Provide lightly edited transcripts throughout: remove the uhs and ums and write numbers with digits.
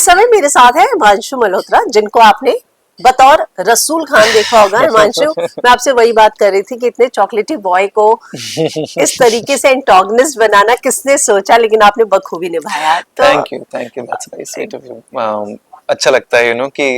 इस समय मेरे साथ है हिमांशु मल्होत्रा, जिनको आपने बतौर रसूल खान देखा होगा। हिमांशु, मैं आपसे वही बात कर रही थी कि इतने चॉकलेटी बॉय को इस तरीके से एंटागनिस्ट बनाना किसने सोचा, लेकिन आपने बखूबी निभाया। तो thank you, that's very sweet of you. अच्छा लगता है कि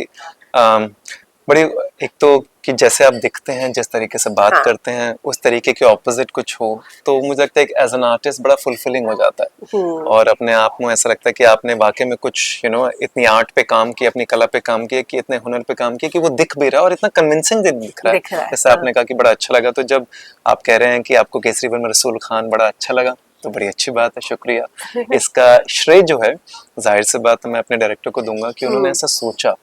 बड़ी, एक तो कि जैसे आप दिखते हैं, जिस तरीके से बात हाँ। करते हैं, उस तरीके के ऑपोजिट कुछ हो, तो मुझे लगता है कि एज एन आर्टिस्ट बड़ा फुलफिलिंग हो जाता है। और अपने आप में ऐसा लगता है कि आपने वाकई में कुछ इतनी आर्ट पे काम किया, अपनी कला पे काम किया, कि इतने हुनर पे काम किया कि वो दिख भी रहा है और इतना कन्विंसिंग दिख रहा है। जैसे आपने कहा कि बड़ा अच्छा लगा, तो जब आप कह रहे हैं कि आपको केसरी फिल्म में रसूल खान बड़ा अच्छा लगा, तो बड़ी अच्छी बात है, शुक्रिया। इसका श्रेय जो है, जाहिर सी बात मैं अपने डायरेक्टर को दूंगा कि उन्होंने ऐसा सोचा,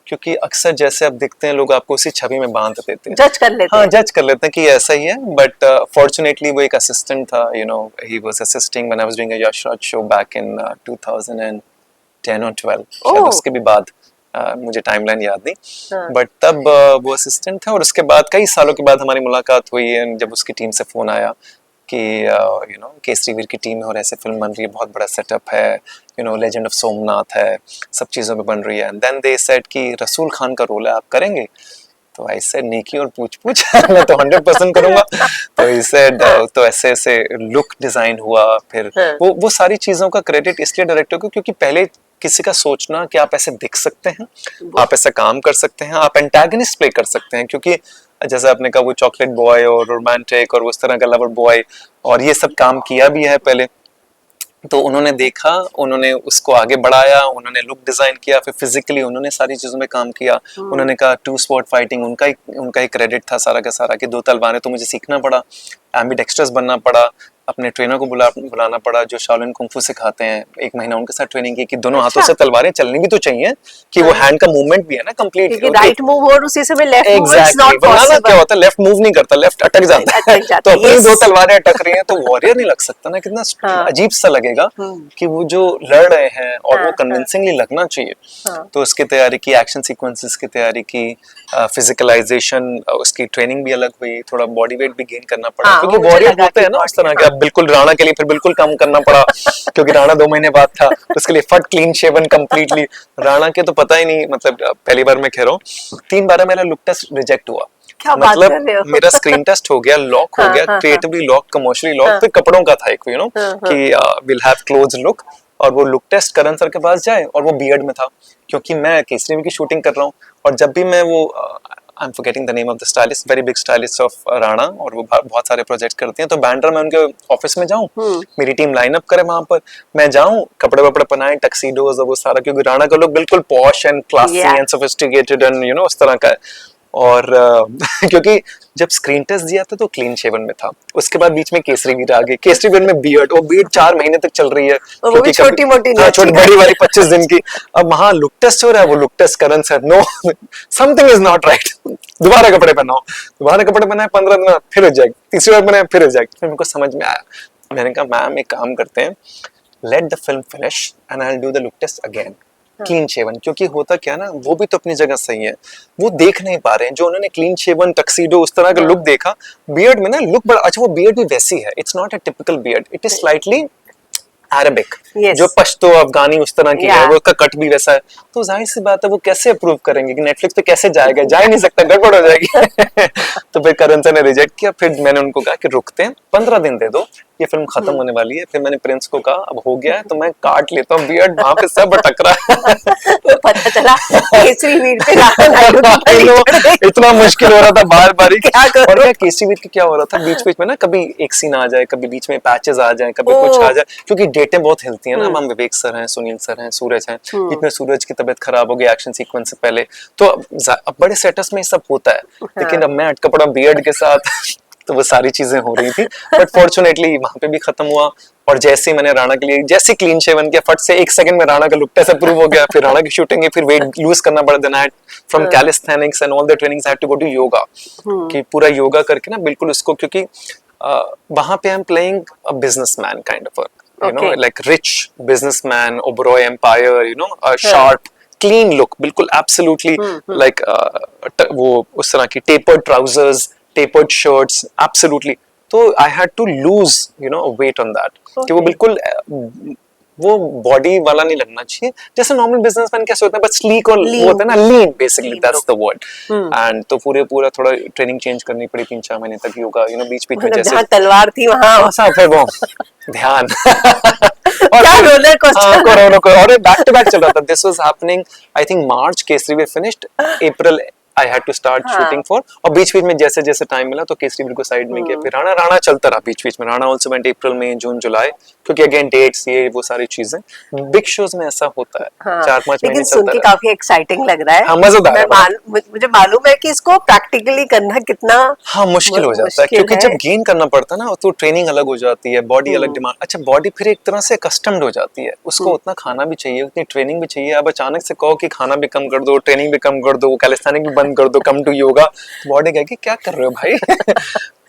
क्योंकि अक्सर जैसे आप दिखते हैं, लोग आपको उसी छवि में बांध देते हैं, जज कर लेते हैं। हाँ, जज कर लेते हैं कि ऐसा ही है। बट फॉर्चुनेटली वो एक असिस्टेंट था, he was assisting when I was doing a Yash Raj show back in 2010 और 12, शायद उसके भी बाद, मुझे टाइमलाइन याद नहीं, बट तब वो असिस्टेंट था। और उसके बाद कई सालों के बाद हमारी मुलाकात हुई, जब उसकी टीम से फोन आया कि केसरी वीर की टीम है और ऐसे फिल्म बन रही है, बहुत बड़ा सेटअप है, लेजेंड ऑफ सोमनाथ है, सब चीज़ों पे बन रही है। एंड देन दे सेड कि रसूल खान का रोल है, आप करेंगे? तो आई सेड नेकी और पूछ पूछ मैं तो 100% करूंगा। तो ही सेड तो ऐसे ऐसे लुक डिजाइन हुआ, फिर वो सारी चीज़ों का क्रेडिट इसलिए डायरेक्टर को, क्योंकि पहले किसी का सोचना कि आप ऐसे दिख सकते हैं, आप ऐसा काम कर सकते हैं, आप एंटागनिस्ट प्ले कर सकते हैं, क्योंकि जैसे आपने कहा वो चॉकलेट बॉय और रोमांटिक और उस तरह का लवर बॉय, और ये सब काम किया भी है पहले, तो उन्होंने देखा, उन्होंने उसको आगे बढ़ाया, उन्होंने लुक डिजाइन किया, फिर फिजिकली उन्होंने सारी चीजों में काम किया। उन्होंने कहा टू स्पॉट फाइटिंग उनका ही क्रेडिट था सारा का सारा, कि 2 तलवारें, तो मुझे सीखना पड़ा, एम्बिडेक्स्ट्रस बनना पड़ा, अपने ट्रेनर को बुलाना पड़ा जो शाओलिन कुंफू सिखाते हैं। 1 महीना उनके साथ ट्रेनिंग की कि दोनों हाथों से तलवारें चलनी भी तो चाहिए, कि वो हैंड का मूवमेंट भी है ना कंप्लीट, क्योंकि राइट मूव हो और उसी समय left move, it's not banana possible. क्या होता है, लेफ्ट मूव नहीं करता, लेफ्ट अटक जाता है। तो अपनी 2 तलवारें अटक रही हैं, तो वॉरियर नहीं लग सकता ना, कितना अजीब सा लगेगा कि वो जो लड़ रहे हैं और वो कन्विंसिंगली लगना चाहिए। तो उसकी तैयारी की, एक्शन सीक्वेंसेस की तैयारी की, फिजिकलाइजेशन, उसकी ट्रेनिंग भी अलग हुई, थोड़ा बॉडी वेट भी गेन करना पड़ा, क्योंकि वॉरियर होते हैं ना उस तरह के। अब बिल्कुल राणा के लिए फिर बिल्कुल कम करना पड़ा, क्योंकि राणा 2 महीने बाद था, उसके लिए फट क्लीन शेवन कंप्लीटली। राणा के तो पता ही नहीं, मतलब पहली बार मैं कह रहा हूँ, 3 बार मेरा लुक टेस्ट रिजेक्ट हुआ। मतलब मेरा स्क्रीन टेस्ट हो गया, लॉक हो गया, क्रिएटिवली लॉक, कमर्शियली लॉक, फिर कपड़ों का था एक, कि विल हैव क्लोज लुक, और वो लुक टेस्ट करण सर के पास जाए, और वो बियर्ड में था, क्योंकि मैं केसरी में की शूटिंग कर रहा हूँ। और जब भी मैं वो I am forgetting the name of the stylist, very big stylist of Rana, और वो बहुत सारे प्रोजेक्ट करती हैं, तो बैंड्रा में उनके ऑफिस में जाऊं, मेरी टीम लाइन अप करे वहां पर, मैं जाऊं, कपड़े वपड़े पहनाए, टक्सीडोज और वो सारा, क्योंकि राणा का लुक बिल्कुल posh and classy and sophisticated and उस तरह का है। और क्योंकि जब स्क्रीन टेस्ट दिया था तो क्लीन शेवन में था, उसके बाद बीच में केसरी वीर आ गए, केसरी वीर में बियर्ड, और बियर्ड 4 महीने तक चल रही है, वो भी छोटी मोटी, छोटी बड़ी वाली 25 दिन की। अब वहां लुक टेस्ट हो रहा है, वो look test Karan sir, no something is not right, दोबारा कपड़े पहनाओ, दोबारा कपड़े पहनाए, 15 दिन फिर हो जाएगी, तीसरी बार बनाए फिर हो जाएगी। फिर मेरे को समझ में आया, मैंने कहा मैम एक काम करते हैं, let the film finish and I will do the look test again, clean shaven. क्योंकि होता क्या ना, वो भी तो अपनी जगह सही है, वो देख नहीं पा रहे हैं जो उन्होंने क्लीन शेवन, टक्सीडो, उस तरह का लुक देखा, बियर्ड में ना लुक बड़ा अच्छा, वो बियर्ड भी वैसी है, it's not a typical beard, it is slightly Arabic, जो पश्तो अफगानी उस तरह की है, वो उसका कट भी वैसा है। तो जाहिर सी बात है वो कैसे अप्रूव करेंगे, कि नेटफ्लिक्स पे कैसे जाएगा, जा ही नहीं सकता, गड़बड़ हो जाएगी। तो फिर करण सर ने रिजेक्ट किया। फिर मैंने उनको कहा कि रुकते हैं, 15 दिन दे दो, ये फिल्म खत्म होने वाली है। फिर मैंने प्रिंस को कहा अब हो गया है तो मैं काट लेता हूँ बियर्ड, वहां पे सब अटक रहा है। पता चला केसरी वीर पे राणा नायडू की पड़ी चढ़ गई। इतना मुश्किल हो रहा था बार बार ही। और क्या केसरी वीर की क्या हो रहा था, बीच बीच में ना कभी एक सीन आ जाए, कभी बीच में पैचेस आ जाए, कभी कुछ आ जाए, क्योंकि डेटें बहुत हिलती है ना। हम विवेक सर हैं, सुनील सर हैं, सूरज हैं, बीच में सूरज की तबीयत खराब हो गई एक्शन सीक्वेंस से पहले, तो अब बड़े सेटअप्स में सब होता है। लेकिन अब मैं अटका पड़ा बियर्ड के साथ, तो वो सारी चीजें हो रही थी, बट फॉर्चुनेटली वहां पे भी खत्म हुआ। और जैसे ही मैंने राणा के लिए जैसे क्लीन शेवन किया, फट से 1 सेकंड में राणा का लुक टेस्ट अप्रूव हो गया। फिर राणा की शूटिंग है, फिर वेट लूज करना पड़ा, then I from calisthenics and all the trainings I had to go to yoga, कि पूरा योगा करके ना बिल्कुल उसको, क्योंकि वहां पे आई am playing a businessman kind of, you know, like rich businessman, Oberoi Empire, a sharp, clean look, बिल्कुल absolutely like वो उस तरह की tapered trousers, tapered shirts, absolutely. तो I had to lose, weight on that, कि वो बिल्कुल वो बॉडी वाला नहीं लगना चाहिए, जैसे नॉर्मल बिजनेसमैन कैसे होता है, बस स्लीक और Lean. वो होता है ना, lean basically, Lean that's the word. हम्म। एंड तो पूरा थोड़ा ट्रेनिंग चेंज करनी पड़ी 3-4 महीने तक, योगा बीच बीच में मतलब जैसे जहाँ तलवार थी वहाँ हाँ फिर वो ध्यान और क्या फिर रोलर हाँ कोस्टर। कोरोना को और बैक टू बैक चल रहा था। This was happening I think March, Kesari we finished, April I had to start हाँ। शूटिंग फॉर, और बीच बीच में जैसे जैसे टाइम मिला तो केसरी वीर को साइड में किया, फिर राणा राणा चलता रहा बीच बीच में, राणा आल्सो वेंट अप्रैल में, जून जुलाई, क्योंकि अगेन डेट्स ये वो सारी चीजें बिग शोज में ऐसा होता है, हाँ 4-5 लेकिन महीने सुन चलता के रहा। काफी एक्साइटिंग लग रहा है। हाँ मजेदार है बड़ा। मुझे मालूम है कि इसको प्रैक्टिकली करना कितना हाँ मुश्किल हो जाता है, मुश्किल क्योंकि है। जब गेन करना पड़ता है ना तो ट्रेनिंग अलग हो जाती है, बॉडी अलग डिमांड, अच्छा बॉडी फिर एक तरह से कस्टम्ड हो जाती है, उसको उतना खाना भी चाहिए, उतनी ट्रेनिंग भी चाहिए। अब अचानक से कहो कि खाना भी कम कर दो, ट्रेनिंग भी कम कर दो, कैलिस्थेनिक भी बंद कर दो, कम टू योगा, बॉडी कहेगी क्या कर रहे हो भाई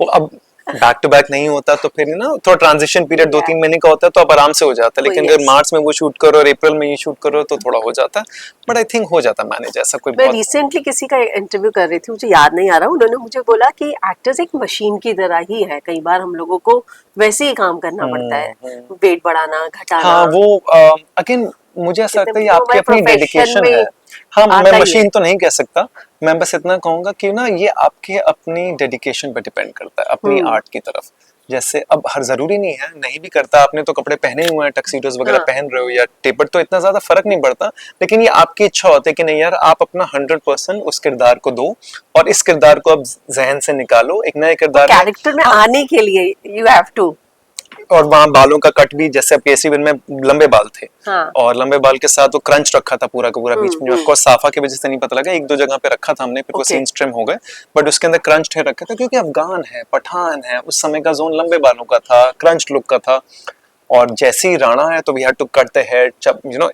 वो अब बैक टू बैक नहीं होता तो फिर ना थोड़ा ट्रांजिशन पीरियड 2-3 महीने का होता है तो अब आराम से हो जाता है, लेकिन अगर मार्च में वो शूट करो और अप्रैल में ये शूट करो तो थोड़ा हो जाता है, बट आई थिंक हो जाता है मैनेज, ऐसा कोई मैं बहुत। रिसेंटली किसी का इंटरव्यू कर रही थी, मुझे याद नहीं आ रहा, उन्होंने मुझे बोला कि एक्टर्स एक मशीन की तरह ही है, कई बार हम लोगों को वैसे ही काम करना पड़ता है, वेट बढ़ाना घटाना। हाँ वो अगेन मुझे ऐसा लगता है ये वो आपकी हमारे अपनी प्रोफेशन डेडिकेशन में है। हाँ मैं आता ही मशीन है। तो नहीं कह सकता, मैं बस इतना कहूंगा कि ना ये आपके अपनी डेडिकेशन पर डिपेंड करता है, अपनी आर्ट की तरफ। जैसे अब हर जरूरी नहीं है, नहीं भी करता, आपने तो कपड़े पहने हुए हैं, टक्सीडोज वगैरह हाँ। पहन रहे हो या टेपर, तो इतना ज्यादा फर्क नहीं पड़ता, लेकिन ये आपकी इच्छा होती है कि नहीं यार आप अपना 100% उस किरदार को दो, और इस किरदार को अब जहन से निकालो, एक नए किरदार में। कैरेक्टर में हाँ, आने के लिए यू हैव टू। और वहाँ बालों का कट भी, जैसे अब केसरी में लंबे बाल थे, हाँ। और लंबे बाल के साथ वो क्रंच रखा था पूरा का पूरा बीच में, ऑफ कोर्स साफा की वजह से नहीं पता लगा, 1-2 जगह पे रखा था हमने, फिर वो ओके। सीन्स ट्रिम हो गए, बट उसके अंदर क्रंच ठे रखा था, क्योंकि अफगान है, पठान है, उस समय का जोन लंबे बालों का था, क्रंच लुक का था। और जैसे ही राणा है तो we had to cut the hair,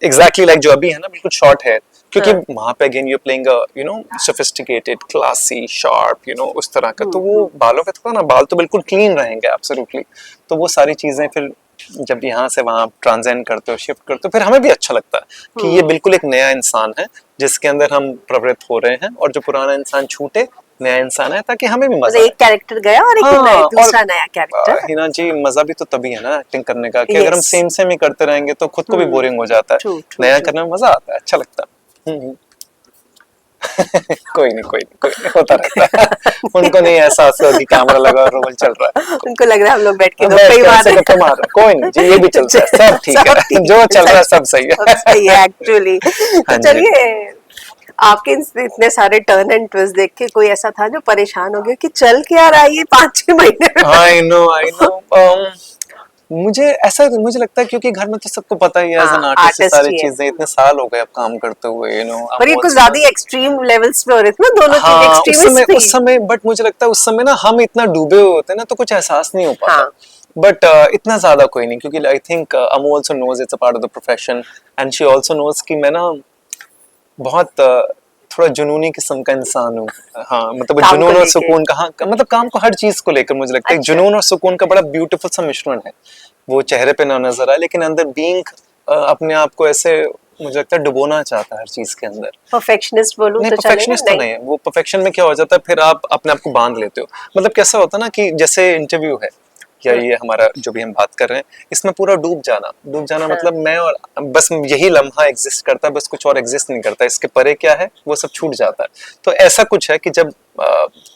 exactly like जो अभी है ना, बिल्कुल शॉर्ट हेयर, क्योंकि हाँ। वहां पे again you playing sophisticated classy sharp उस तरह का, तो वो बालों पे थोड़ा ना, बाल तो बिल्कुल क्लीन रहेंगे एब्सोल्युटली, तो वो सारी चीजें फिर जब यहाँ से वहां ट्रांजेंड करते हो, शिफ्ट करते हो, फिर हमें भी अच्छा लगता है कि ये बिल्कुल एक नया इंसान है जिसके अंदर हम प्रवृत्त हो रहे हैं, और जो पुराना इंसान छूटे, नया इंसान है, ताकि हमें भी मजा एक आए। कैरेक्टर गया और एक हाँ, दूसरा नया कैरेक्टर। हिना जी मजा भी तो तभी है ना एक्टिंग करने का, कि अगर हम Yes. सेम ही करते रहेंगे तो खुद को भी बोरिंग हो जाता है, True, true, नया true. करने में मजा आता है, अच्छा लगता है। कोई नहीं होता रहता है उनको नहीं एहसास हुआ कि कैमरा लगा और रोल चल रहा है, उनको लग रहा है हम लोग बैठ के बैठ गप्पे ही के मार ऐसे रहे गप्पे मार रहे हैं। कोई नहीं जी, ये भी चलता है, सब ठीक सब है, ठीक जो है, चल रहा है सब सब सही सब है। सही है एक्चुअली। तो हाँ जी। चलिए, आपके इतने सारे टर्न एंड ट्विस्ट देख के कोई ऐसा था जो परेशान हो गया कि चल क्या रहा है ये 5-6 महीने में? आई नो मुझे लगता है क्योंकि घर में तो सबको पता ही है, एज हाँ एन आर्टिस्ट आर्टिस्ट सारी ही है। चीजें, इतने साल हो गए अब काम करते हुए, पर ये कुछ ज्यादा ही एक्सट्रीम लेवल्स पे हो रहे थे ना, दोनों चीज हाँ एक्सट्रीमिस्ट उस थी। समय बट मुझे लगता है उस समय ना हम इतना डूबे हुए होते हैं ना, तो कुछ एहसास नहीं हो पाता, हाँ। बट इतना ज्यादा कोई नहीं, क्योंकि I think Amu also knows it's a part of the profession, and she also knows कि मैं ना बहुत थोड़ा जुनूनी किस्म का इंसान हूँ। हाँ मतलब काम को जुनून और लेके। सुकून का, हाँ मतलब काम को, हर चीज को लेकर मुझे लगता है अच्छा। जुनून और सुकून का बड़ा ब्यूटीफुल सा मिश्रण है, वो चेहरे पे ना नजर आए, लेकिन अंदर बीइंग अपने आप को ऐसे मुझे लगता है डुबोना चाहता है हर चीज के अंदर। परफेक्शनिस्ट बोलूं नहीं तो चलेगा? परफेक्शनिस्ट तो नहीं है, वो परफेक्शन में क्या हो जाता है फिर आप अपने आप को बांध लेते हो, मतलब कैसा होता है ना कि जैसे इंटरव्यू है या ये हमारा जो भी हम बात कर रहे हैं, इसमें पूरा डूब जाना हाँ। मतलब मैं और बस यही लम्हा एग्जिस्ट करता है, बस कुछ और एग्जिस्ट नहीं करता, इसके परे क्या है वो सब छूट जाता है। तो ऐसा कुछ है कि जब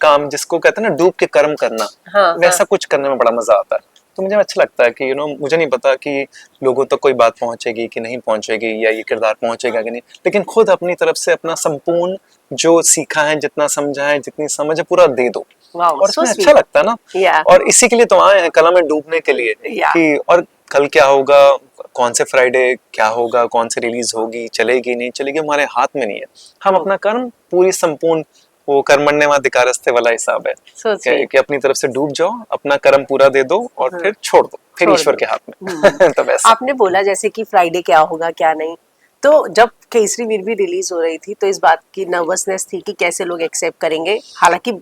काम जिसको कहते हैं ना डूब के कर्म करना, हाँ, वैसा कुछ करने में बड़ा मजा आता है। तो मुझे अच्छा लगता है कि मुझे नहीं पता कि लोगों तक कोई बात पहुंचेगी कि नहीं पहुंचेगी, या ये किरदार पहुंचेगा कि नहीं, लेकिन खुद अपनी तरफ से अपना संपूर्ण जो सीखा है, जितना समझा है, जितनी समझ है, पूरा दे दो, वाओ और सो इसमें अच्छा स्वीट। लगता है ना। या और इसी के लिए तो आए हैं कला में डूबने के लिए, या कि और कल क्या होगा, कौन से फ्राइडे क्या होगा, कौन से रिलीज होगी, चलेगी नहीं चलेगी, हमारे हाथ में नहीं है। हम अपना कर्म पूरी संपूर्ण, वो कर्मण्येवाधिकारस्ते वाला हिसाब है सो स्वीट। कि अपनी तरफ से डूब जाओ, अपना कर्म पूरा दे दो और फिर छोड़ दो, फिर छोड़ ईश्वर दो। के हाथ में। तो वैसा आपने बोला जैसे कि फ्राइडे क्या होगा क्या नहीं, तो जब केसरी वीर भी रिलीज हो रही थी तो इस बात की नर्वसनेस थी कि कैसे लोग एक्सेप्ट करेंगे, हालांकि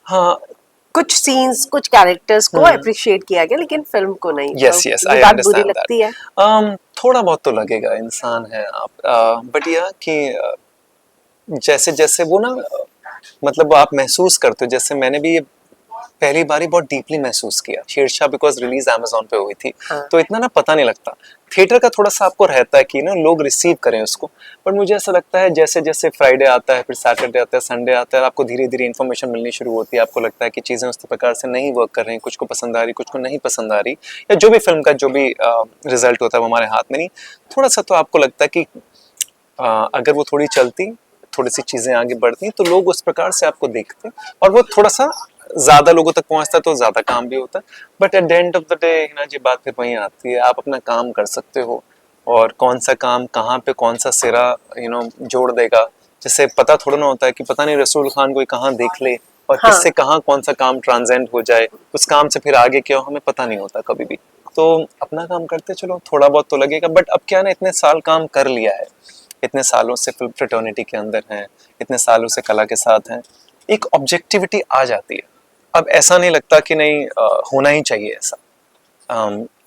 हाँ कुछ सीन्स कुछ कैरेक्टर्स को अप्रिशिएट किया गया लेकिन फिल्म को नहीं, यस तो यस ये आई बात बुरी अंडरस्टैंड लगती है। दैट। थोड़ा बहुत तो लगेगा, इंसान है आप, बट यह कि जैसे जैसे वो ना मतलब आप महसूस करते हो, जैसे मैंने भी ये पहली बार ही बहुत डीपली महसूस किया। शेरशाह बिकॉज रिलीज अमेज़न पे हुई थी, हाँ। तो इतना ना पता नहीं लगता। थिएटर का थोड़ा सा आपको रहता है कि ना लोग रिसीव करें उसको, पर मुझे ऐसा लगता है जैसे जैसे फ्राइडे आता है, फिर सैटरडे आता है, संडे आता है, आपको धीरे धीरे इन्फॉर्मेशन मिलनी शुरू होती है। आपको लगता है कि चीज़ें उस प्रकार से नहीं वर्क कर रही, कुछ को पसंद आ रही, कुछ को नहीं पसंद आ रही, या जो भी फिल्म का जो भी रिजल्ट होता है वो हमारे हाथ में नहीं। थोड़ा सा तो आपको लगता है कि अगर वो थोड़ी चलती, थोड़ी सी चीज़ें आगे बढ़ती, तो लोग उस प्रकार से आपको देखते और वो थोड़ा सा ज़्यादा लोगों तक पहुंचता है, तो ज़्यादा काम भी होता है। But at the end of the day ना जी, बात फिर वहीं आती है, आप अपना काम कर सकते हो और कौन सा काम कहाँ पे कौन सा सिरा जोड़ देगा, जैसे पता थोड़ा ना होता है कि पता नहीं रसूल खान कोई कहाँ देख ले और हाँ। किससे कहाँ कौन सा काम ट्रांसेंड हो जाए, उस काम से फिर आगे क्या हो हमें पता नहीं होता कभी भी। तो अपना काम करते चलो, थोड़ा बहुत तो लगेगा, बट अब क्या ना, इतने साल काम कर लिया है, इतने सालों से फिल्म फ्रेटर्निटी के अंदर हैं, इतने सालों से कला के साथ हैं, एक ऑब्जेक्टिविटी आ जाती है। अब ऐसा नहीं लगता कि नहीं होना ही चाहिए ऐसा।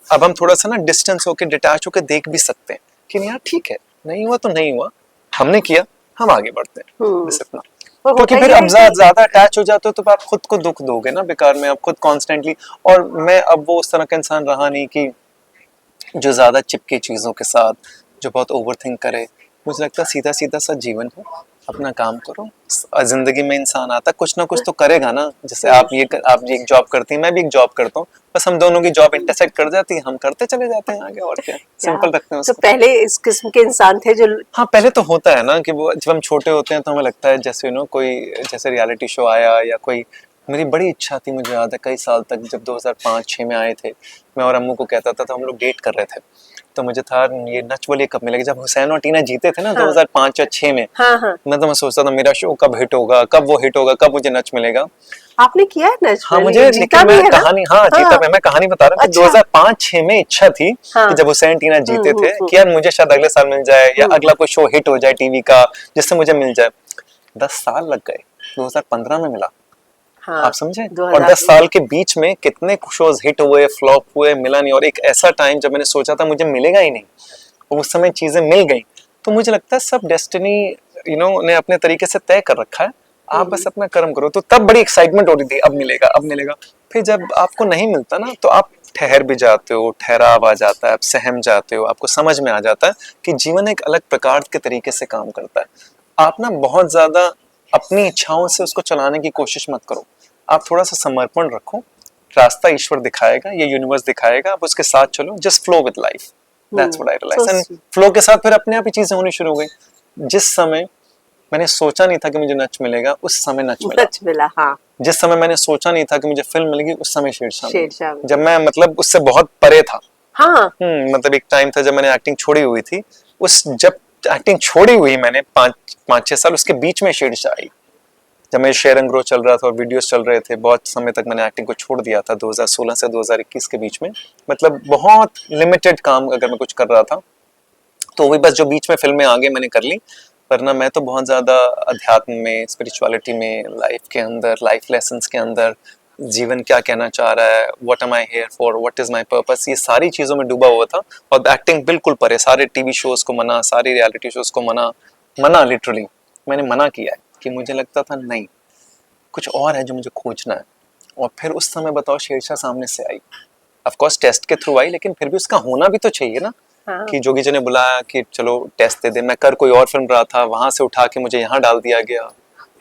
अब हम थोड़ा सा ना डिस्टेंस होके, डिटैच होके देख भी सकते हैं कि नहीं यार ठीक है, नहीं हुआ तो नहीं हुआ, हमने किया, हम आगे बढ़ते हैं, बस इतना। और क्योंकि होता फिर ये अब है कि ज्यादा अटैच हो जाते हो तो आप खुद को दुख दोगे ना बेकार में, आप खुद कॉन्स्टेंटली। और मैं अब वो उस तरह का इंसान रहा नहीं कि जो ज्यादा चिपके चीजों के साथ, जो बहुत ओवर थिंक करे। मुझे लगता है सीधा सीधा सा जीवन है, अपना काम करो। जिंदगी में इंसान आता कुछ ना कुछ तो करेगा ना, जैसे आप ये एक जॉब करती हैं, मैं भी एक जॉब करता हूँ, बस हम दोनों की जॉब इंटरसेक्ट कर जाती है, हम करते चले जाते हैं आगे, और क्या, सिंपल रखते हैं तो उसको। पहले इस किस्म के इंसान थे जो हाँ, पहले तो होता है ना कि वो जब हम छोटे होते हैं तो हमें लगता है जैसे कोई जैसे रियलिटी शो आया या कोई, मेरी बड़ी इच्छा थी, मुझे याद है कई साल तक, जब 2005-6 में आए थे, मैं और अम्मू को कहता था, तो हम लोग डेट कर रहे थे, तो मुझे था ये नच बोलिए कब मिलेगा, जब हुसैन और टीना जीते थे ना हाँ। 2005 या 6 में, हाँ हाँ मैं सोचता था मेरा शो कब हिट होगा, कब वो हिट होगा, कब मुझे नच मिलेगा। आपने किया है नच हाँ में, मुझे, जीता लेकिन भी मैं है ना? कहानी, हाँ जीता, मैं कहानी बता रहा हूँ कि अच्छा। 2005-6 में इच्छा थी हाँ। कि जब हुसैन टीना जीते थे हम्म। कि यार मुझे शायद अगले साल मिल जाए, या हम्म। अगला कोई शो हिट हो जाए टीवी का जिससे मुझे मिल जाए। 10 साल लग गए, 2015 में मिला, हाँ आप समझे। और 2000 10 साल के बीच में कितने शोज हिट हुए, फ्लॉप हुए, मिला नहीं, और एक ऐसा टाइम जब मैंने सोचा था मुझे मिलेगा ही नहीं, और उस समय चीजें मिल गई। तो मुझे लगता है सब डेस्टिनी ने अपने तरीके से तय कर रखा है, आप बस अपना कर्म करो। तो तब बड़ी एक्साइटमेंट हो रही थी, अब मिलेगा अब मिलेगा। फिर जब आपको नहीं मिलता ना, तो आप ठहर भी जाते हो, ठहराव आ जाता है, आप सहम जाते हो, आपको समझ में आ जाता है कि जीवन एक अलग प्रकार के तरीके से काम करता है। आप ना बहुत ज्यादा अपनी इच्छाओं से उसको चलाने की कोशिश मत करो, आप थोड़ा सा समर्पण रखो, रास्ता ईश्वर दिखाएगा, ये यूनिवर्स दिखाएगा, आप उसके साथ चलो, just flow with life, that's what I realise. And flow के साथ फिर अपने आप ही चीजें होनी शुरू हो गई। जिस समय मैंने सोचा नहीं था कि मुझे नच मिलेगा, उस समय नच मिला। नच मिला, हाँ। जिस समय मैंने सोचा नहीं था कि मुझे फिल्म मिलेगी, उस समय शेरशाह मिली। शेरशाह जब मैं मतलब उससे बहुत परे था, हाँ मतलब एक टाइम था जब मैंने एक्टिंग छोड़ी हुई थी, उस जब एक्टिंग छोड़ी हुई मैंने 5-6 साल, उसके बीच में शेरशाह आई, जब मेरे शेयर एंड ग्रो चल रहा था और वीडियोस चल रहे थे। बहुत समय तक मैंने एक्टिंग को छोड़ दिया था, 2016 से 2021 के बीच में, मतलब बहुत लिमिटेड काम अगर मैं कुछ कर रहा था, तो वही बस जो बीच में फिल्में आगे मैंने कर ली। वरना मैं तो बहुत ज़्यादा अध्यात्म में, स्पिरिचुअलिटी में, लाइफ के अंदर, लाइफ लेसन्स के अंदर, जीवन क्या कहना चाह रहा है, what am I hear for, what is my purpose, ये सारी चीज़ों में डूबा हुआ था। और एक्टिंग बिल्कुल परे, सारे टीवी शोज़ को मना, सारे रियलिटी शोज़ को मना, मना लिटरली मैंने मना किया है कि मुझे लगता था नहीं, कुछ और है जो मुझे खोजना है। और फिर उस समय बताओ शेरशाह सामने से आई, ऑफ कोर्स टेस्ट के थ्रू आई, लेकिन फिर भी उसका होना भी तो चाहिए ना, हाँ कि जोगी जी ने बुलाया कि चलो टेस्ट दे दे। मैं कर कोई और फिल्म रहा था, वहां से उठा के मुझे यहाँ डाल दिया गया।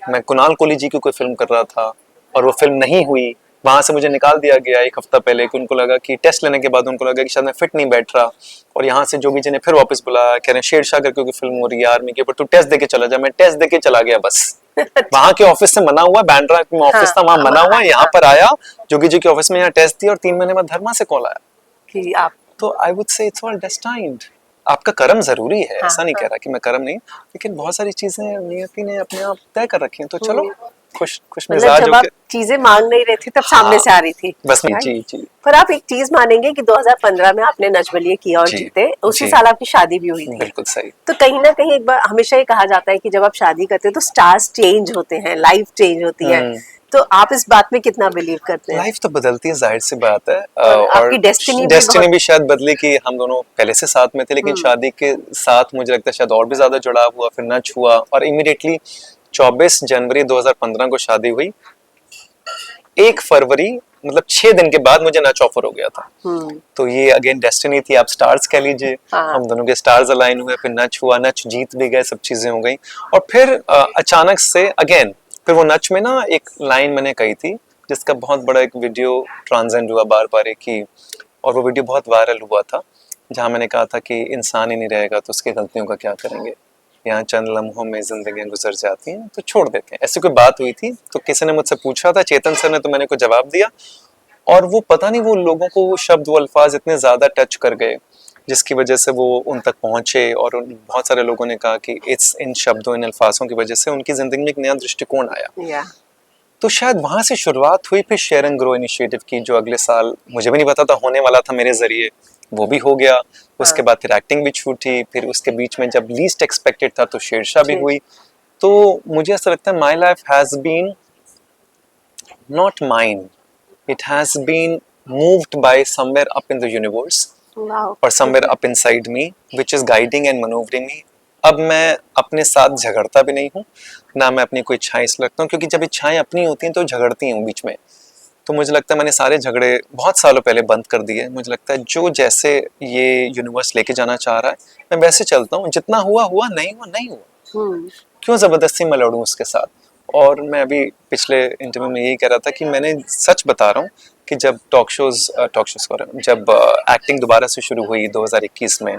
मैं कुणाल कोहली जी की कोई फिल्म कर रहा था और वो फिल्म नहीं हुई, वहां से मुझे निकाल दिया गया एक हफ्ता पहले, कि उनको लगा कि टेस्ट लेने के बाद उनको लगा कि शायद मैं फिट नहीं बैठ रहा। और यहाँ से जोगी जी ने फिर वापस बुलाया, कह रहे शेरशाह करके कोई फिल्म हो रही है आर्मी के ऊपर, तू टेस्ट देके चला जा। मैं टेस्ट देके चला गया बस, वहां के ऑफिस से मना हुआ, बैंड्रा में ऑफिस था, वहां मना हुआ, यहाँ पर आया जोगी जी के ऑफिस में, यहाँ टेस्ट दिया, और 3 महीने बाद धर्मा से कॉल आया। कि आप तो I would say it's all destined. आपका कर्म जरूरी है, हाँ, ऐसा नहीं हाँ। कह रहा कि मैं कर्म नहीं, लेकिन बहुत सारी चीजें नियति ने अपने आप तय कर रखी हैं, तो चलो खुश खुश मतलब मिजाज जब आप होके। चीजें मांग नहीं रहे थे तब सामने से आ रही थी, बस right? जी जी पर आप एक चीज मानेंगे कि 2015 में आपने नच बलिए किया और जी, जीते, उसी जी। साल आपकी शादी भी हुई थी। बिल्कुल सही। तो कहीं ना कहीं एक बार हमेशा ये कहा जाता है कि जब आप शादी करते हैं तो स्टार्स चेंज होते हैं, लाइफ चेंज होती है। तो आप इस बात में कितना बिलीव करते हैं? लाइफ तो बदलती है, जाहिर सी बात है। और और आपकी डेस्टिनी भी डेस्टिनी बहुत भी शायद बदली कि हम दोनों पहले से साथ में थे, लेकिन शादी के साथ मुझे लगता है शायद और भी ज्यादा जुड़ाव हुआ, फिर नच हुआ, और इमीडिएटली 24 जनवरी 2015 को शादी हुई। 1 फरवरी मतलब 6 दिन के बाद मुझे नच ऑफर हो गया था। तो ये अगेन डेस्टिनी थी, आप स्टार्स कह लीजिए। हाँ। हम दोनों के स्टार्स अलाइन हुए, फिर नच हुआ, नच जीत भी गए, सब चीजें हो गई। और फिर अचानक से अगेन फिर वो नच में ना एक लाइन मैंने कही थी जिसका बहुत बड़ा एक वीडियो ट्रांसेंड हुआ बार बार एक ही, और वो वीडियो बहुत वायरल हुआ था, जहाँ मैंने कहा था कि इंसान ही नहीं रहेगा तो उसकी गलतियों का क्या करेंगे, यहाँ चंद लम्हों में जिंदगी गुजर जाती हैं तो छोड़ देते हैं। ऐसी कोई बात हुई थी, तो किसी ने मुझसे पूछा था, चेतन सर ने, तो मैंने को जवाब दिया। और वो पता नहीं वो लोगों को वो शब्द वो अल्फाज इतने ज़्यादा टच कर गए जिसकी वजह से वो उन तक पहुँचे, और बहुत सारे लोगों ने कहा कि इस इन शब्दों इन अल्फाजों की वजह से उनकी ज़िंदगी में एक नया दृष्टिकोण आया। तो शायद वहाँ से शुरुआत हुई फिर शेयर एंड ग्रो इनिशिएटिव की, जो अगले साल मुझे भी नहीं पता था होने वाला था मेरे ज़रिए, वो भी हो गया। उसके बाद फिर एक्टिंग भी छूटी, फिर उसके बीच में जब लीस्ट एक्सपेक्टेड था तो शेरशाह भी हुई। तो मुझे ऐसा लगता है my life has been not mine, it has been moved by somewhere up in the universe or somewhere up inside me which is guiding and maneuvering me। अब मैं अपने साथ झगड़ता भी नहीं हूँ, ना मैं अपनी कोई इच्छाएं इसलिए रखता हूँ, क्योंकि जब इच्छाएं अपनी होती हैं तो झगड़ती हैं बीच में। तो मुझे लगता है मैंने सारे झगड़े बहुत सालों पहले बंद कर दिए। मुझे लगता है जो जैसे ये यूनिवर्स लेके जाना चाह रहा है मैं वैसे चलता हूँ, जितना हुआ हुआ, नहीं हुआ नहीं हुआ, क्यों ज़बरदस्ती मैं लड़ूँ उसके साथ। और मैं अभी पिछले इंटरव्यू में यही कह रहा था कि मैंने सच बता रहा हूँ कि जब टॉक शोज जब एक्टिंग दोबारा से शुरू हुई 2021 में,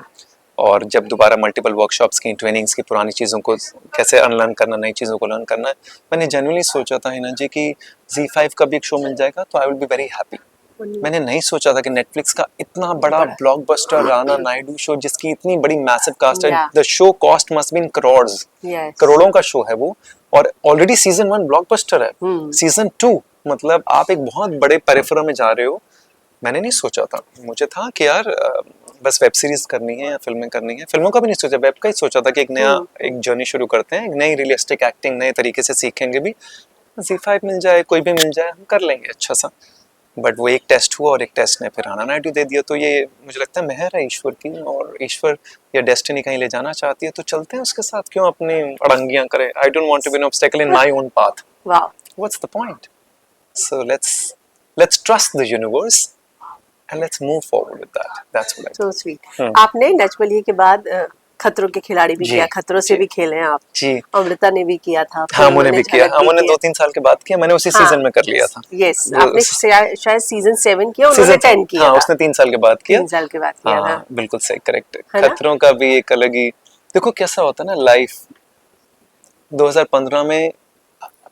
और जब दोबारा मल्टीपल वर्कशॉप्स की, ट्रेनिंग्स की, पुरानी चीज़ों को कैसे अनलर्न करना, नई चीज़ों को लर्न करना है, मैंने जेन्युइनली सोचा था हिना जी कि Z5 का भी एक शो मिल जाएगा तो I will be very happy. मैंने नहीं सोचा था कि नेटफ्लिक्स का इतना बड़ा ब्लॉकबस्टर राणा नायडू शो, जिसकी इतनी बड़ी मैसिव कास्ट है, the show cost must be in crores, करोड़ों का शो है वो, और ऑलरेडी सीजन 1 ब्लॉकबस्टर है, सीजन 2 मतलब आप एक बहुत बड़े पेरिफेरल में जा रहे हो। मैंने नहीं सोचा था, मुझे था कि यार बस वेब सीरीज करनी है या फिल्में करनी है, फिल्मों का भी नहीं सोचा, वेब का ही सोचा था कि एक नया एक जर्नी शुरू करते हैं, एक नई रियलिस्टिक एक्टिंग नए तरीके से सीखेंगे भी, Z5 मिल जाए, कोई भी मिल जाए, हम कर लेंगे अच्छा सा। बट वो एक टेस्ट हुआ और एक टेस्ट ने फिर राणा नायडू दे दिया। तो ये मुझे लगता है मेहर है ईश्वर की, और ईश्वर या डेस्टिनी कहीं ले जाना चाहती है तो चलते हैं उसके साथ, क्यों अपनी अड़ंगियां करें। I don't want to be an obstacle in my own path. Wow, what's the point? So let's trust the universe and let's move forward with that. That's what so sweet. आपने नच बलिए के बाद खतरों के खिलाड़ी भी किया, खतरों से भी खेले हैं आप जी। अमृता ने भी किया था, हाँ मैंने भी किया, हमने 2-3 साल के बाद किया, मैंने उसी सीजन में कर लिया था। यस, आपने शायद सीजन 7 किया, उन्होंने 10 किया। हाँ, उसने 3 साल के बाद किया, 3 साल के बाद किया था। बिल्कुल सही, करेक्ट। खतरों का भी एक अलग ही, देखो कैसा होता है ना लाइफ। 2015 में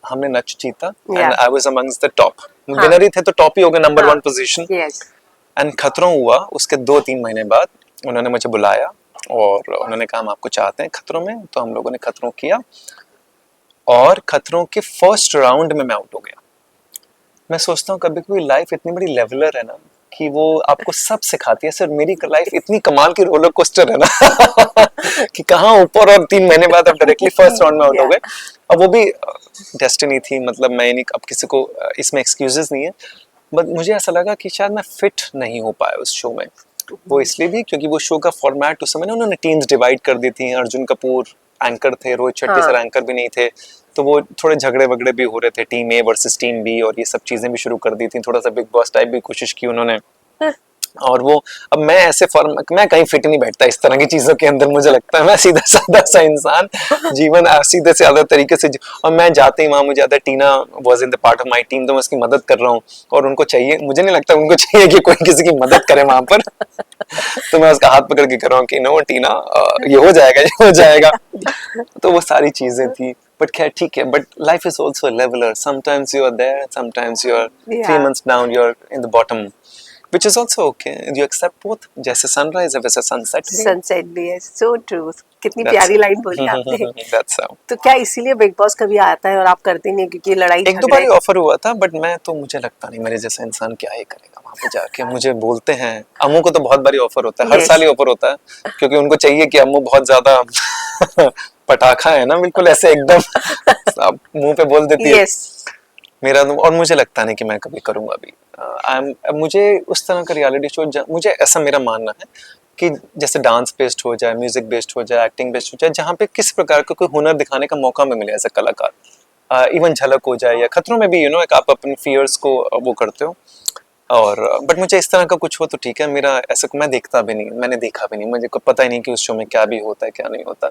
हमने नच जीता and I was amongst the top, winner ही थे तो टॉप ही हो गए, नंबर 1 पोजीशन। एंड खतरों हुआ, उसके 2-3 महीने बाद उन्होंने मुझे बुलाया और उन्होंने कहा हम आपको चाहते हैं खतरों में, तो हम लोगों ने खतरों किया, और खतरों के फर्स्ट राउंड में मैं आउट हो गया। मैं सोचता हूँ कभी कभी लाइफ इतनी बड़ी लेवलर है ना कि वो आपको सब सिखाती है। सर मेरी लाइफ इतनी कमाल की रोलर कोस्टर है ना कि कहाँ ऊपर, और 3 महीने बाद अब डायरेक्टली फर्स्ट राउंड में आउट हो गए। अब वो भी डेस्टिनी थी, मतलब मैं नहीं, अब किसी को इसमें एक्सक्यूजेस नहीं है, बट मुझे ऐसा लगा कि शायद मैं फिट नहीं हो पाया उस शो में। वो इसलिए भी क्योंकि वो शो का फॉर्मेट उस समय ना उन्होंने टीम्स डिवाइड कर दी थी। अर्जुन कपूर एंकर थे, रोहित शेट्टी सर एंकर भी नहीं थे, तो वो थोड़े झगड़े वगड़े भी हो रहे थे, team A versus team B, और ये सब चीजें भी शुरू कर दी थी। थोड़ा सा बिग बॉस टाइप भी कोशिश की उन्होंने। और वो, अब मैं ऐसे मैं कहीं फिट नहीं बैठता इस तरह की चीजों के अंदर। मुझे लगता है मैं सीधा साधा सा इंसान, जीवन सीधे से साधा तरीके से, और मैं जाते ही वहां मुझे आता है Tina was in the part of my team, तो मैं उसकी मदद कर रहा हूँ, और उनको चाहिए, मुझे नहीं लगता उनको चाहिए कि कोई किसी की मदद करे वहां पर तो मैं उसका हाथ पकड़ के कर रहा हूँ कि नो टीना, ये हो जाएगा, ये हो जाएगा। तो वो सारी चीजें थी, बट खैर ठीक है। But life is also leveller, sometimes you are there, sometimes you are 3 months down, you are in the bottom, which is also okay. You accept both. जैसे सनराइज है वैसे सनसेट भी। सनसेट भी है, so true। कितनी प्यारी line बोली आपने। That's how. तो क्या इसीलिए बिग बॉस कभी आता है और आप करते नहीं, क्योंकि लड़ाई एक दो बार ऑफर हुआ था, बट मैं तो, मुझे लगता नहीं मेरे जैसा इंसान क्या ही करेगा वहां पे जाके। मुझे बोलते हैं, अम्मू को तो बहुत बारी ऑफर होता है, हर साल ही ऑफर होता है, क्योंकि उनको चाहिए कि अम्मू बहुत ज्यादा पटाखा है ना, बिल्कुल ऐसे एकदम मुंह पे बोल देती है मेरा। और मुझे लगता नहीं कि मैं कभी करूंगा भी। मुझे उस तरह का रियलिटी शो, मुझे ऐसा मेरा मानना है कि जैसे डांस बेस्ड हो जाए, म्यूजिक बेस्ड हो जाए, एक्टिंग बेस्ड हो जाए, जहाँ पे किस प्रकार का कोई हुनर दिखाने का मौका में मिले एज अ कलाकार। इवन झलक हो जाए या खतरों में भी एक आप अपने फियर्स को वो करते हो। और बट मुझे इस तरह का कुछ हो तो ठीक है, मेरा ऐसा मैं देखता भी नहीं, मैंने देखा भी नहीं, मुझे को पता ही नहीं कि उस शो में क्या भी होता है क्या नहीं होता।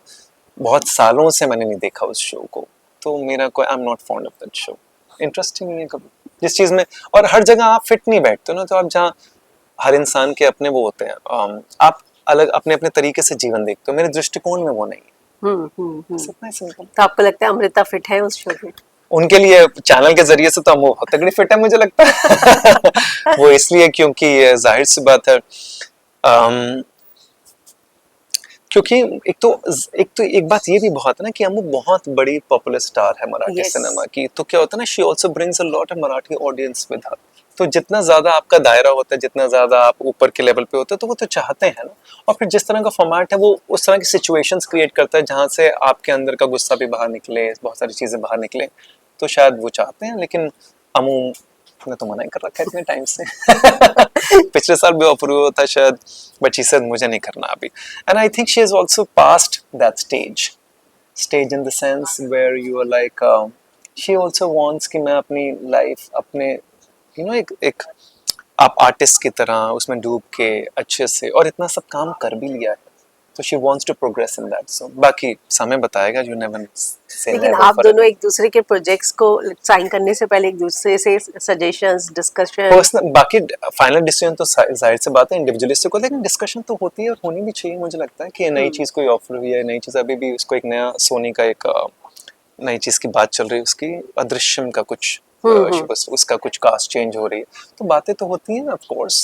बहुत सालों से मैंने नहीं देखा उस शो को, तो मेरा कोई I am not fond of that show, interesting नहीं है कभी जिस चीज़ में। और हर जगह आप फिट नहीं बैठते हो ना, तो आप जहाँ हर इंसान के अपने वो होते हैं, आप अलग अपने अपने तरीके से जीवन देखते हो, मेरे दृष्टिकोण में वो नहीं है। इतना ही simple। तो आपको लगता है अमृता फिट है उस शो में? उनके लिए चैनल के जरिए से तो हम वो बहुत तगड़ी फिट है मुझे लगता है। वो इसलिए क्योंकि जाहिर सी बात है, क्योंकि एक बात ये भी बहुत है ना कि हम वो बहुत बड़ी पॉपुलर स्टार है मराठी Yes. सिनेमा की, तो क्या होता है ना, she also brings a lot of Marathi audience with her. तो जितना ज्यादा आपका दायरा होता है, जितना ज्यादा आप ऊपर के लेवल पे होते हैं, तो वो तो चाहते हैं ना। और फिर जिस तरह का फॉर्मेट है वो उस तरह की सिचुएशंस क्रिएट करता है जहां से आपके अंदर का गुस्सा भी बाहर निकले, बहुत सारी चीजें बाहर निकले, तो शायद वो चाहते हैं। लेकिन अमू ने तो मना ही कर रखा है इतने टाइम से। पिछले साल भी ऑफर हुआ था शायद, बट शी सेड मुझे नहीं करना अभी। And I think she has also passed that stage in the sense where you are like, she also wants कि मैं अपनी लाइफ अपने एक आप आर्टिस्ट की तरह उसमें डूब के अच्छे से, और इतना सब काम कर भी लिया है, तो she wants to progress in that. So बाकी समय बताएगा, यू नेवर से लेकिन आप दोनों एक दूसरे के प्रोजेक्ट्स को साइन करने से पहले एक दूसरे से सजेशंस, डिस्कशन, पर्सनल, बाकी फाइनल डिसीजन तो जाहिर सी बात है इंडिविजुअलिस्टिक होता है, लेकिन डिस्कशन तो होती है और होनी भी चाहिए। मुझे लगता है कि नई चीज कोई ऑफर हुई है, नई चीज अभी भी उसको एक नया सोनी का एक नई चीज की बात चल रही है, उसकी अदृश्यम का कुछ उसका कुछ कास्ट चेंज हो रही है, तो बातें तो होती हैं of course.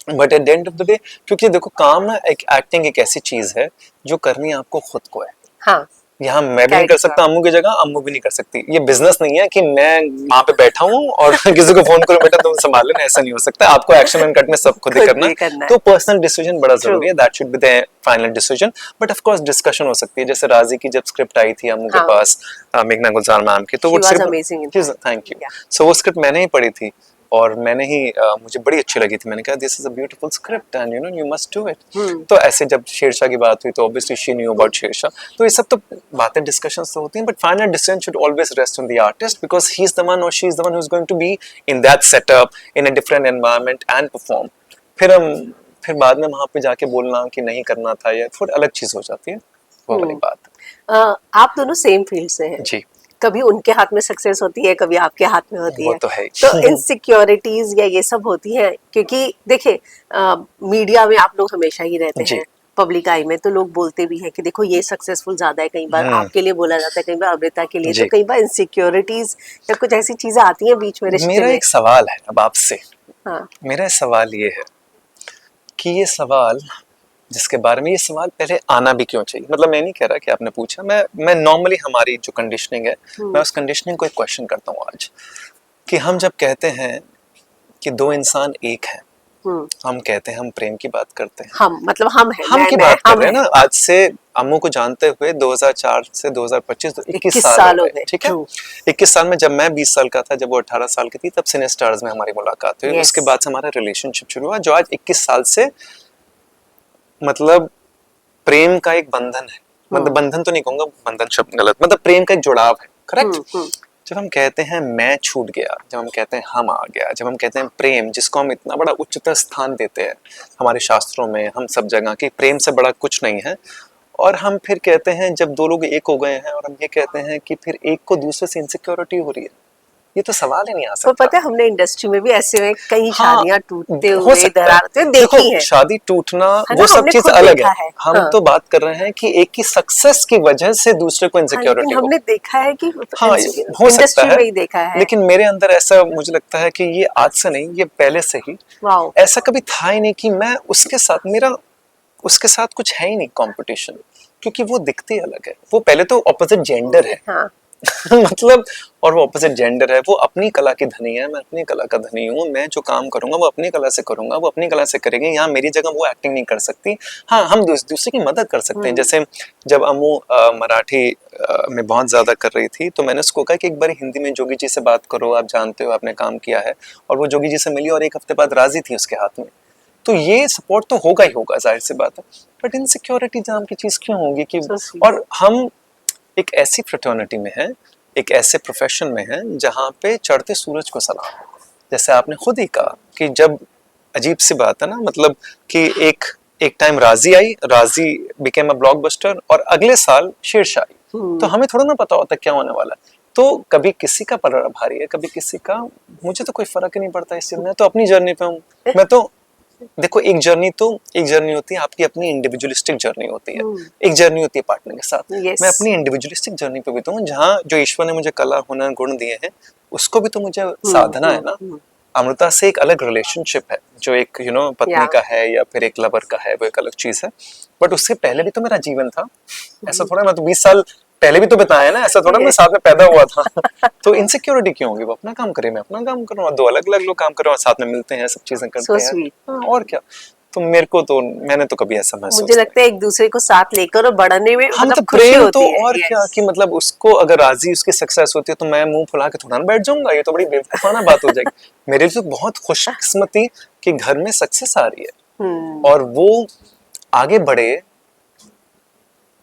But at the end of the day, क्योंकि देखो काम ना, एक एक्टिंग एक ऐसी चीज है जो करनी आपको खुद को है। हाँ, यहाँ मैं भी नहीं कर सकता अम्मू की जगह, अम्मू भी नहीं कर सकती। ये बिजनेस नहीं है कि मैं वहां पे बैठा हूँ और किसी को फोन करूं बेटा तुम संभाल लेना, ऐसा नहीं हो सकता। आपको एक्शन एंड कट में सब खुद ही करना है, तो पर्सनल डिसीजन बड़ा जरूरी है, that should be the final decision. But of course discussion हो सकती है, जैसे राजी की जब स्क्रिप्ट आई थी अम्मू के पास, मेघना गुलजार मैम की, तो वो स्क्रिप्ट, थैंक यू, सो वो स्क्रिप्ट मैंने ही पढ़ी थी और मैंने ही मुझे बड़ी अच्छी लगी थी। मैंने कहा this is a beautiful script and you must do it. तो ऐसे जब शेरशाह की बात हुई तो obviously she knew about Shershaah, तो ये सब तो बातें डिस्कशंस तो होती हैं, but final decision should always rest on the artist, because he is the one और she is the one who is going to be in that setup in a different environment and perform. फिर बाद में वहां पे जाके बोलना कि नहीं करना था, या फिर अलग चीज हो जाती है, वो वाली बात। आप दोनों सेम फील्ड से हैं जी, कभी उनके हाथ में सक्सेस होती है, कभी आपके हाथ में होती वो है, तो है। तो इनसिक्योरिटीज या ये सब होती हैं, क्योंकि देखिए मीडिया में आप लोग हमेशा ही रहते हैं, पब्लिक आई में, तो लोग बोलते भी हैं कि देखो ये सक्सेसफुल ज्यादा है, कई बार आपके लिए बोला जाता है, कई बार अमृता के लिए, तो कई बार इनसिक्योरिटीज या कुछ ऐसी चीजें आती हैं बीच में रिश्ते में। मेरा एक सवाल है अब आपसे, हाँ, मेरा सवाल ये है कि ये सवाल जिसके बारे में ये सवाल पहले आना भी क्यों चाहिए, मतलब मैं नहीं कह रहा कि आपने पूछा, मैं नॉर्मली हमारी जो कंडीशनिंग है, मैं उस कंडीशनिंग को एक क्वेश्चन करता हूँ आज, कि हम जब कहते हैं कि दो इंसान एक हैं, हम कहते हैं, हम प्रेम की बात करते हैं, हम मतलब हम हैं, हम की बात कर रहे हैं ना। आज से अम्मू को जानते हुए 2004 से 2025 तो 21 साल हो गए, ठीक है। 21 साल में जब मैं 20 साल का था, जब वो 18 साल की थी, तब सिने स्टार्स में हमारी मुलाकात हुई, उसके बाद से हमारा रिलेशनशिप शुरू हुआ, जो आज 21 साल से मतलब प्रेम का एक बंधन है, मतलब बंधन तो नहीं कहूंगा, बंधन शब्द गलत, मतलब प्रेम का एक जुड़ाव है, करेक्ट। जब हम कहते हैं मैं छूट गया, जब हम कहते हैं हम आ गया, जब हम कहते हैं प्रेम, जिसको हम इतना बड़ा उच्चतर स्थान देते हैं हमारे शास्त्रों में, हम सब जगह कि प्रेम से बड़ा कुछ नहीं है, और हम फिर कहते हैं जब दो लोग एक हो गए हैं और हम ये कहते हैं कि फिर एक को दूसरे से इनसिक्योरिटी हो रही है, ये तो सवाल ही नहीं आ सकता। तो पता है हमने इंडस्ट्री में भी ऐसे में कई शादियां टूटते हुए, दरारते देखी हैं। शादी टूटना वो सब चीज अलग है, हम तो बात कर रहे हैं कि एक की सक्सेस की वजह से दूसरे को इनसिक्योरिटी हमने देखा है कि हो सकता है, में ही देखा है। लेकिन मेरे अंदर ऐसा मुझे लगता है कि ये आज से नहीं, ये पहले से ही ऐसा कभी था ही नहीं कि मैं उसके साथ, मेरा उसके साथ कुछ है ही नहीं कंपटीशन, क्योंकि वो दिखती अलग है, वो पहले तो ऑपोजिट जेंडर है। हाँ। मतलब, और वो ऑपोजिट जेंडर है, वो अपनी कला की धनी है, मैं अपनी कला का धनी हूँ, मैं जो काम करूंगा वो अपनी कला से करूंगा, वो अपनी कला से करेंगे, यहाँ मेरी जगह वो एक्टिंग नहीं कर सकती। हाँ, हम दूसरे की मदद कर सकते हैं, जैसे जब अम्मू मराठी में बहुत ज्यादा कर रही थी, तो मैंने उसको कहा कि एक बार हिंदी में जोगी जी से बात करो, आप जानते हो आपने काम किया है, और वो जोगी जी से मिली और एक हफ्ते बाद राजी थी उसके हाथ में, तो ये सपोर्ट तो होगा ही होगा, जाहिर सी बात है। बट इनसिक्योरिटी नाम की चीज क्यों होगी कि, और हम एक ऐसी फ्रेटर्निटी में है, एक ऐसे प्रोफेशन में हैं जहाँ पे चढ़ते सूरज को सलाम। जैसे आपने खुद ही कहा कि जब, अजीब सी बात है ना, मतलब कि एक टाइम राजी आई, राजी बिकेम अ ब्लॉकबस्टर, और अगले साल शेरशाह आई। तो हमें थोड़ा ना पता होता क्या होने वाला है। तो कभी किसी का पलड़ा भारी है, कभी किसी का। मुझे तो कोई फर्क ही नहीं पड़ता इससे, मैं तो अपनी जर्नी पे हूँ। मैं तो देखो, एक जर्नी होती है आपकी अपनी इंडिविजुअलिस्टिक जर्नी होती है, एक जर्नी होती है पार्टनर के साथ। Yes. मैं अपनी इंडिविजुअलिस्टिक जर्नी पे भी तो हूँ, जहाँ जो ईश्वर ने मुझे कला, हुनर, गुण दिए हैं, उसको भी तो मुझे साधना है ना। अमृता से एक अलग रिलेशनशिप है, जो एक पत्नी का है या फिर एक लवर का है, वो एक अलग चीज है। बट उससे पहले भी तो मेरा जीवन था। ऐसा थोड़ा, मैं तो 20 साल पहले भी तो बताया ना, ऐसा थोड़ा मैं साथ में पैदा हुआ था। तो इनसिक्योरिटी क्यों होगी? वो अपना काम करे, मैं अपना काम करूँ, और दो अलग अलग लोग काम करें और साथ में मिलते हैं, सब चीजें करते So हैं। sweet. हाँ, और क्या। तो मेरे को तो, मैंने तो कभी ऐसा महसूस मुझे लगता है एक दूसरे को साथ लेकर और बढ़ने में हम मतलब तो खुशी प्रेम होती तो है। और Yes. क्या, कि मतलब उसको अगर राजी उसकी सक्सेस होती है तो मैं मुंह फुला के थोड़ा ना बैठ जाऊंगा, ये तो बड़ी बेवकूफाना बात हो जाएगी। मेरे लिए तो बहुत खुशकिस्मती कि घर में सक्सेस आ रही है और वो आगे बढ़े।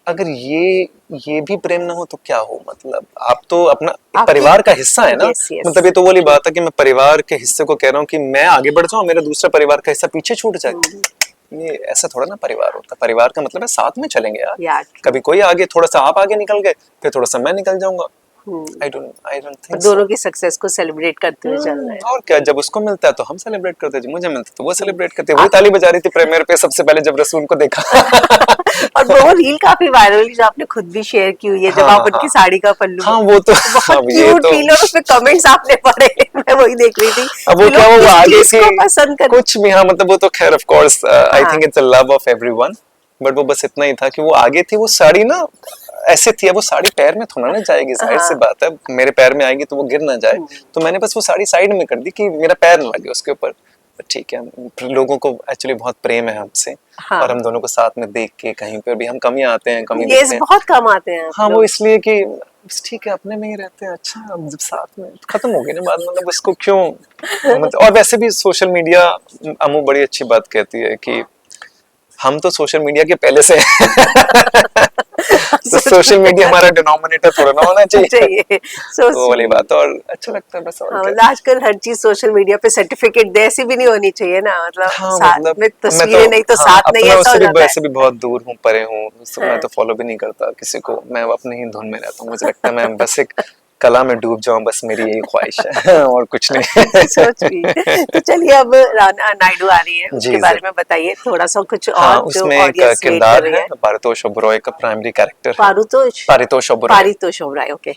अगर ये भी प्रेम ना हो तो क्या हो? मतलब आप तो अपना परिवार का हिस्सा है ना। Yes, yes. मतलब ये तो वाली बात है कि मैं परिवार के हिस्से को कह रहा हूँ कि मैं आगे बढ़ जाऊं, मेरा दूसरा परिवार का हिस्सा पीछे छूट जाए। ये ऐसा थोड़ा ना परिवार होता। परिवार का मतलब है साथ में चलेंगे यार। Yeah, true. कभी कोई आगे, थोड़ा सा आप आगे निकल गए, फिर थोड़ा सा मैं निकल जाऊंगा। आई डोंट थिंक दोनों की सक्सेस को सेलिब्रेट करते हुए चल रहे हैं। और क्या, जब उसको मिलता है तो हम सेलिब्रेट करते हैं, जब मुझे मिलता है तो वो सेलिब्रेट करते हैं। वही ताली बजा रही थी प्रीमियर पे सबसे पहले जब रसूल को देखा। और वो रील काफी वायरल हुई जो आपने खुद भी शेयर की हुई है, जब आप उनकी साड़ी का पल्लू, हाँ वो तो बहुत अब ये क्यूट तो फील, और उसमें कमेंट्स आपने पढ़े। मैं वही देख रही थी। अब वो कि क्या, लोग वो किस आगे चीज को पसंद थी करते कुछ भी। हाँ मतलब वो तो खैर ऑफ कोर्स आई हाँ। Think it's a love of everyone, but वो बस इतना ही था कि वो आगे थी। वो साड़ी ना ऐसे थी, अब वो साड़ी पैर में थोड़ा ना जाएगी, जाहिर सी बात है मेरे पैर में आएगी तो वो गिर ना जाए। तो मैंने बस वो साड़ी साइड में कर दी कि मेरा पैर ना लगे उसके ऊपर। ठीक है, लोगों को एक्चुअली बहुत प्रेम है हमसे, हाँ। और हम दोनों को साथ में देख के कहीं पर भी हम कमी आते हैं, कमी ये दिखते हैं। बहुत कम आते हैं हाँ लोग। वो इसलिए कि बस ठीक है, अपने में ही रहते हैं। अच्छा, अब जब साथ में खत्म हो गए ना बात, मतलब उसको क्यों मतलब। और वैसे भी सोशल मीडिया, अमू बड़ी अच्छी बात कहती है कि हम तो सोशल मीडिया के पहले से तो सोशल मीडिया हमारा डिनोमिनेटर थोड़ा ना होना चाहिए। वो वाली बात, और अच्छा लगता है बस। और हाँ, क्या। मतलब आजकल हर चीज सोशल मीडिया पे सर्टिफिकेट दे, ऐसी भी नहीं होनी चाहिए ना। मतलब हाँ साथ मतलब में मैं तस्वीरें नहीं तो हाँ, साथ अब नहीं, तो मैं ऐसा हो उससे भी जाता है। वैसे भी बहुत दूर हूँ, परे हूँ, तो मैं हाँ। तो फॉलो भी नहीं करता किसी को। मैं अपनी ही धुन में रहता हूँ। मुझे लगता है मैं बस एक कला में डूब जाऊं, बस मेरी यही ख्वाहिश है। और कुछ नहीं। सोच भी। तो चलिए अब राना नायडू आ रही है, जी उसके बारे में बताइए थोड़ा सा कुछ हाँ, और जो उसमें एक ऑडियंस वेट कर किरदार रही है, है। पारितोष ओबरॉय का प्राइमरी कैरेक्टर है। पारुतोष पारितोष ओबरॉय। पारितोष ओबराय, ओके।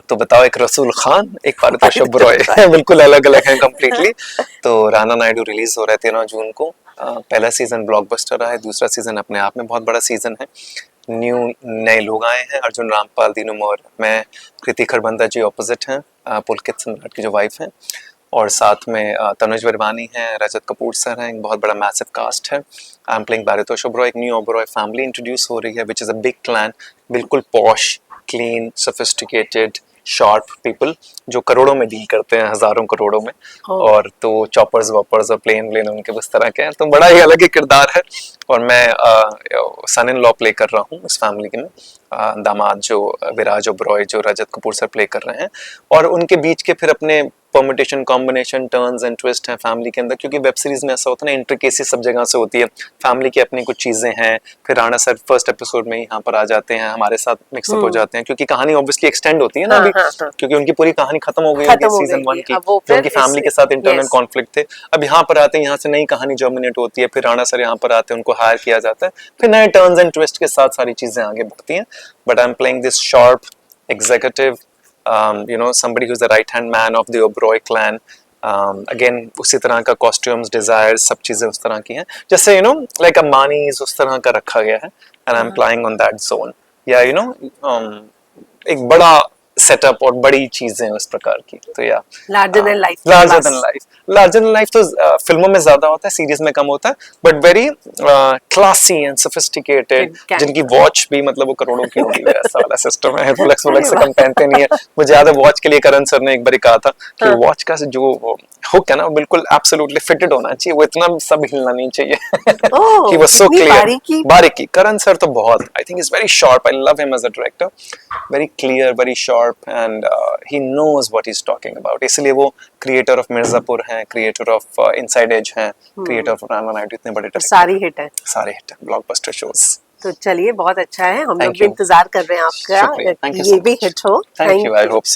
तो बताओ, एक रसूल खान, एक पारितोष पारितोष ओबरॉय। ओबराय। बिल्कुल अलग अलग हैं कंप्लीटली। तो राना नायडू रिलीज हो रहा है 13 जून को। पहला सीजन ब्लॉकबस्टर रहा है, दूसरा सीजन अपने आप में बहुत बड़ा सीजन है। नए लोग आए हैं, अर्जुन रामपाल, दीनू मौर्य, मैं, कृति खरबंदा जी ऑपोजिट हैं, पुलकित सम्राट की जो वाइफ हैं, और साथ में तनुज वरवानी है, रजत कपूर सर हैं, एक बहुत बड़ा मैसिव कास्ट है। I am playing Paritosh Oberoi. एक न्यू ओबरॉय फैमिली इंट्रोड्यूस हो रही है, which is a big clan, बिल्कुल posh, clean, sophisticated, sharp people, जो करोड़ों में डील करते हैं, हजारों करोड़ों में। और तो चॉपर्स वॉपर्स और प्लेन व्लेन उनके उस तरह के हैं। तो बड़ा ही अलग ही किरदार है। और मैं सन इन लॉ प्ले कर रहा हूँ इस फैमिली के में। दामाद जो विराज ओबरॉय, जो रजत कपूर सर प्ले कर रहे हैं, और उनके बीच के फिर अपने permutation, combination, turns and twist हैं फैमिली के अंदर। क्योंकि वेब सीरीज में ऐसा होता है ना, इंट्रिकेसी सब जगह से होती है। फैमिली की अपनी कुछ चीजें हैं, फिर राणा सर फर्स्ट एपिसोड में यहाँ पर आ जाते हैं, हमारे साथ मिक्सअप हो जाते हैं, क्योंकि कहानी ऑब्वियसली एक्सटेंड होती है ना अभी। क्योंकि उनकी पूरी कहानी खत्म हो गई होगी सीजन 1 की, जो उनकी फैमिली के साथ इंटरनल कॉन्फ्लिक्ट थे। अब यहाँ पर आते हैं, यहाँ से नई कहानी जर्मिनेट होती है, फिर राणा सर यहाँ पर आते हैं, उनको हायर किया जाता है, फिर नए टर्न्स एंड ट्विस्ट के साथ सारी चीजें आगे बढ़ती हैं। But I am playing this sharp executive, somebody who's the right hand man of the Oberoi clan. Again उसी तरह का कॉस्ट्यूम्स, डिजायर, सब चीजें उस तरह की हैं, जैसे लाइक अ मानीज उस तरह का रखा गया है। And I am प्लाइंग on that zone, या एक बड़ा सेटअप और बड़ी चीजें उस प्रकार की। तो या larger than life, larger than life, larger than life तो फिल्मों में ज्यादा होता है, सीरीज में कम होता है, but very classy and sophisticated, जिनकी वॉच भी मतलब वो करोड़ों की होगी, ऐसा वाला सिस्टम है। रोलेक्स वोलेक्स से कम पहनते नहीं है। मुझे याद है वॉच के लिए करण सर ने एक बार कहा था कि वॉच का जो हुक है ना, वो बिल्कुल एब्सोल्युटली फिटेड होना चाहिए, वो इतना सब हिलना नहीं चाहिए। कि वो सो क्लियर, बारीकी। करण सर तो बहुत, I think is very sharp, I love him as a director, very clear, very sharp, sharp and he knows what he's talking about. इसलिए वो creator of मिर्जापुर हैं, creator of Inside Edge हैं, creator of Rama Naidu, इतने बड़े director सारी hit है। सारे hit blockbuster shows. तो चलिए बहुत अच्छा है, हम लोग Thank भी you. इंतजार कर रहे हैं शुक्रिया, आपका thank you ये so भी much. हिट हो। Thank you, I hope so.